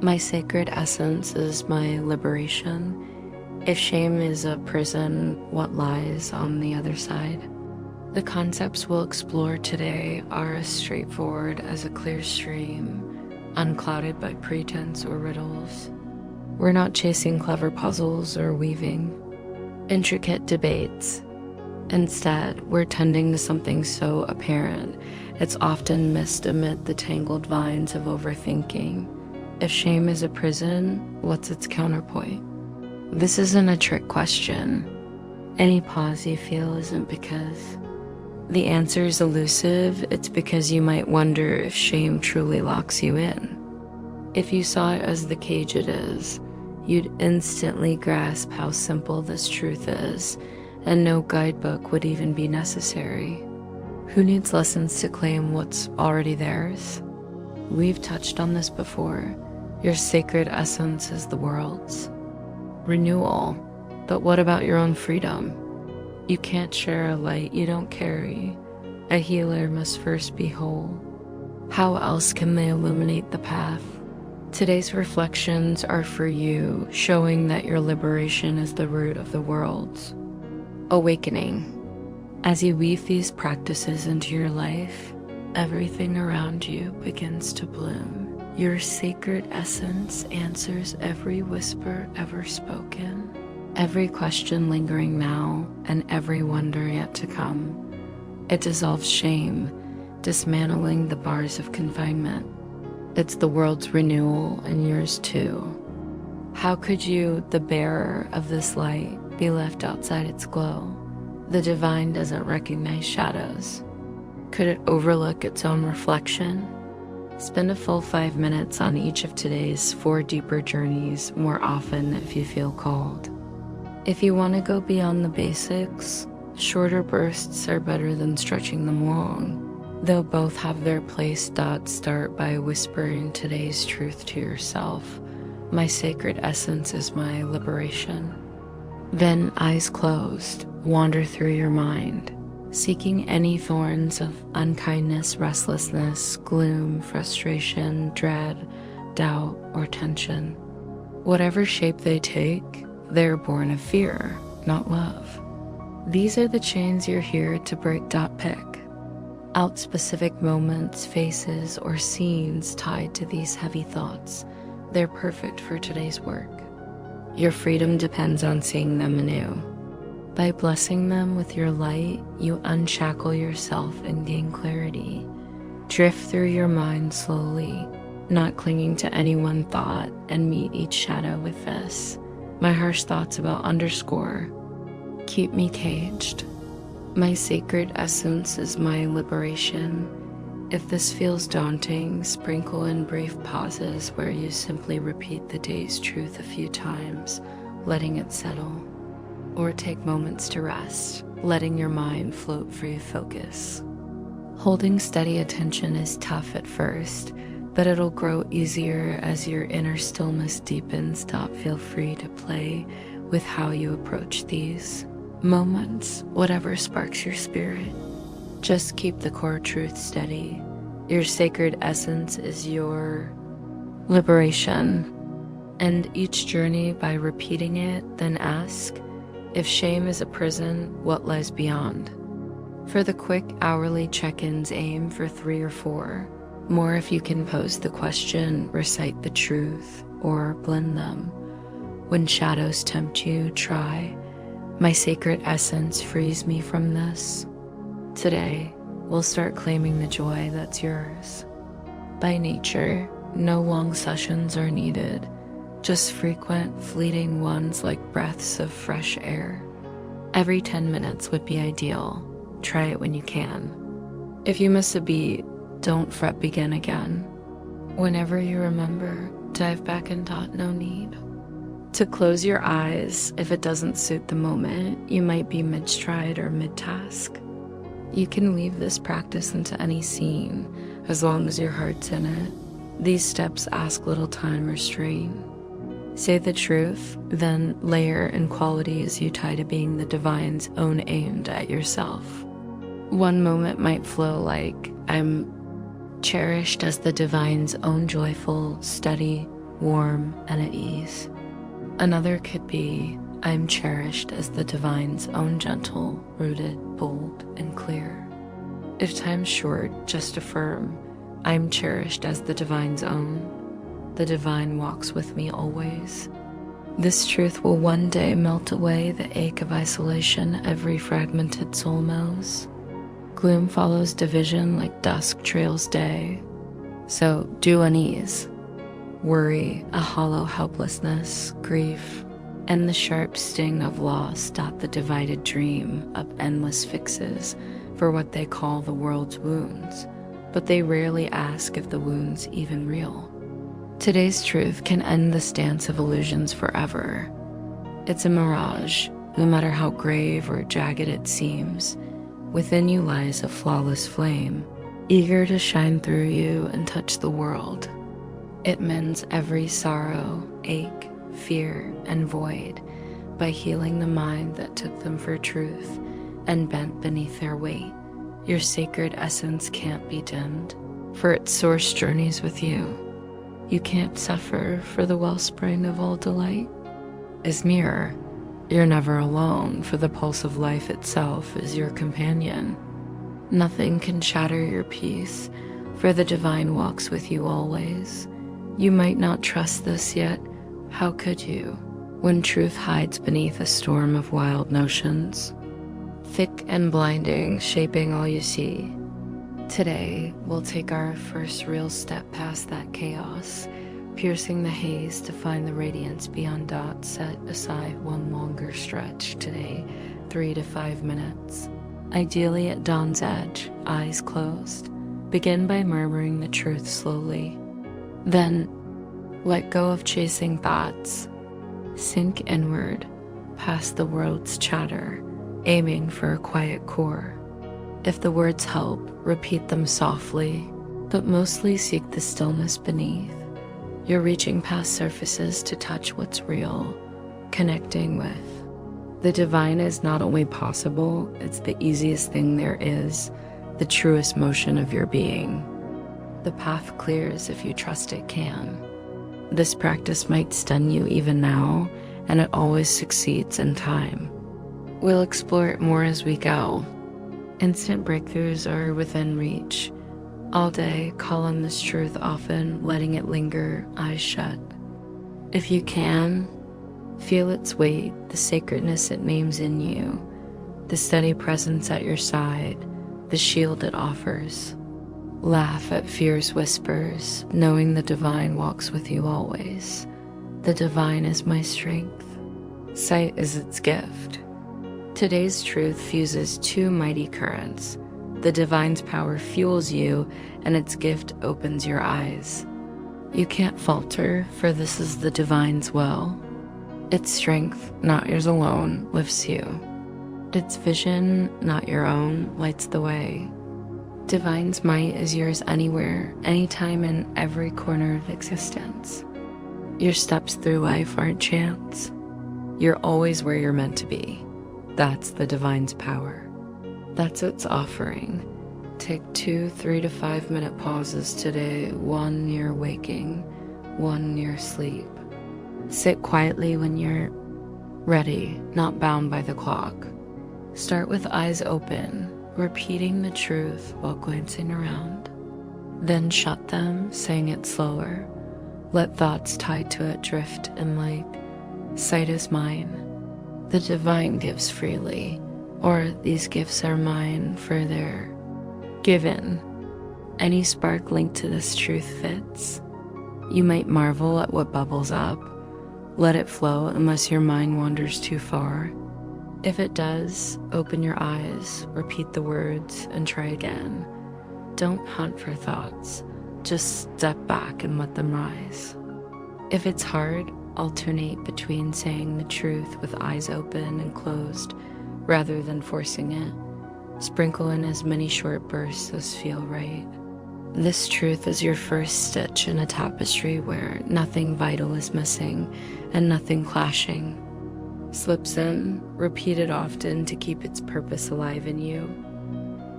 My sacred essence is my liberation. If shame is a prison, what lies on the other side? The concepts we'll explore today are as straightforward as a clear stream, unclouded by pretense or riddles. We're not chasing clever puzzles or weaving intricate debates. Instead, we're tending to something so apparent, it's often missed amid the tangled vines of overthinking. If shame is a prison, what's its counterpoint? This isn't a trick question. Any pause you feel isn't because the answer is elusive, it's because you might wonder if shame truly locks you in. If you saw it as the cage it is, you'd instantly grasp how simple this truth is, and no guidebook would even be necessary. Who needs lessons to claim what's already theirs? We've touched on this before. Your sacred essence is the world's renewal. But what about your own freedom? You can't share a light you don't carry. A healer must first be whole. How else can they illuminate the path? Today's reflections are for you, showing that your liberation is the root of the world's awakening. As you weave these practices into your life, everything around you begins to bloom. Your sacred essence answers every whisper ever spoken, every question lingering now, and every wonder yet to come. It dissolves shame, dismantling the bars of confinement. It's the world's renewal and yours too. How could you, the bearer of this light, be left outside its glow? The divine doesn't recognize shadows. Could it overlook its own reflection? Spend a full 5 minutes on each of today's 4 deeper journeys more often if you feel called. If you want to go beyond the basics, shorter bursts are better than stretching them long. They'll both have their place. Start by whispering today's truth to yourself. My sacred essence is my liberation. Then, eyes closed, wander through your mind, seeking any thorns of unkindness, restlessness, gloom, frustration, dread, doubt, or tension. Whatever shape they take, they're born of fear, not love. These are the chains you're here to break. Pick out specific moments, faces, or scenes tied to these heavy thoughts. They're perfect for today's work. Your freedom depends on seeing them anew. By blessing them with your light, you unshackle yourself and gain clarity. Drift through your mind slowly, not clinging to any one thought, and meet each shadow with this. My harsh thoughts about underscore keep me caged. My sacred essence is my liberation. If this feels daunting, sprinkle in brief pauses where you simply repeat the day's truth a few times, letting it settle. Or take moments to rest, letting your mind float free of focus. Holding steady attention is tough at first, but it'll grow easier as your inner stillness deepens. Feel free to play with how you approach these moments, whatever sparks your spirit. Just keep the core truth steady. Your sacred essence is your liberation. End each journey by repeating it, then ask, if shame is a prison, what lies beyond? For the quick hourly check-ins, aim for 3 or 4. More if you can pose the question, recite the truth, or blend them. When shadows tempt you, try. My sacred essence frees me from this. Today, we'll start claiming the joy that's yours. By nature, no long sessions are needed, just frequent, fleeting ones like breaths of fresh air. Every 10 minutes would be ideal. Try it when you can. If you miss a beat, don't fret, begin again. Whenever you remember, dive back and no need to close your eyes if it doesn't suit the moment. You might be mid-stride or mid-task. You can weave this practice into any scene, as long as your heart's in it. These steps ask little time or strain. Say the truth, then layer in qualities you tie to being the divine's own aimed at yourself. One moment might flow like, I'm cherished as the divine's own joyful, steady warm, and at ease. Another could be, I'm cherished as the divine's own gentle, rooted, bold, and clear. If time's short, just affirm, I'm cherished as the divine's own. The divine walks with me always. This truth will one day melt away the ache of isolation every fragmented soul knows. Gloom follows division like dusk trails day. So do unease. Worry, a hollow helplessness, grief, and the sharp sting of loss dot the divided dream of endless fixes for what they call the world's wounds, but they rarely ask if the wound's even real. Today's truth can end the stance of illusions forever. It's a mirage, no matter how grave or jagged it seems. Within you lies a flawless flame, eager to shine through you and touch the world. It mends every sorrow, ache, fear, and void by healing the mind that took them for truth and bent beneath their weight. Your sacred essence can't be dimmed, for its source journeys with you. You can't suffer, for the wellspring of all delight is mirror. You're never alone, for the pulse of life itself is your companion. Nothing can shatter your peace, for the divine walks with you always. You might not trust this yet. How could you, when truth hides beneath a storm of wild notions? Thick and blinding, shaping all you see. Today, we'll take our first real step past that chaos, piercing the haze to find the radiance beyond dots. Set aside one longer stretch today, 3 to 5 minutes. Ideally at dawn's edge, eyes closed. Begin by murmuring the truth slowly. Then, let go of chasing thoughts. Sink inward, past the world's chatter, aiming for a quiet core. If the words help, repeat them softly, but mostly seek the stillness beneath. You're reaching past surfaces to touch what's real, connecting with. The divine is not only possible, it's the easiest thing there is, the truest motion of your being. The path clears if you trust it can. This practice might stun you even now, and it always succeeds in time. We'll explore it more as we go. Instant breakthroughs are within reach. All day, call on this truth often, letting it linger, eyes shut. If you can, feel its weight, the sacredness it names in you, the steady presence at your side, the shield it offers. Laugh at fear's whispers, knowing the divine walks with you always. The divine is my strength. Sight is its gift. Today's truth fuses two mighty currents. The divine's power fuels you, and its gift opens your eyes. You can't falter, for this is the divine's will. Its strength, not yours alone, lifts you. Its vision, not your own, lights the way. Divine's might is yours anywhere, anytime, in every corner of existence. Your steps through life aren't chance. You're always where you're meant to be. That's the divine's power. That's its offering. Take 2 3 to 5 minute pauses today, one near waking, one near sleep. Sit quietly when you're ready, not bound by the clock. Start with eyes open, repeating the truth while glancing around. Then shut them, saying it slower. Let thoughts tied to it drift and like, sight is mine. The divine gives freely, or these gifts are mine for their given. Any spark linked to this truth fits. You might marvel at what bubbles up. Let it flow unless your mind wanders too far. If it does, open your eyes, repeat the words, and try again. Don't hunt for thoughts. Just step back and let them rise. If it's hard, alternate between saying the truth with eyes open and closed rather than forcing it. Sprinkle in as many short bursts as feel right. This truth is your first stitch in a tapestry where nothing vital is missing and nothing clashing. Slips in, repeat it often to keep its purpose alive in you.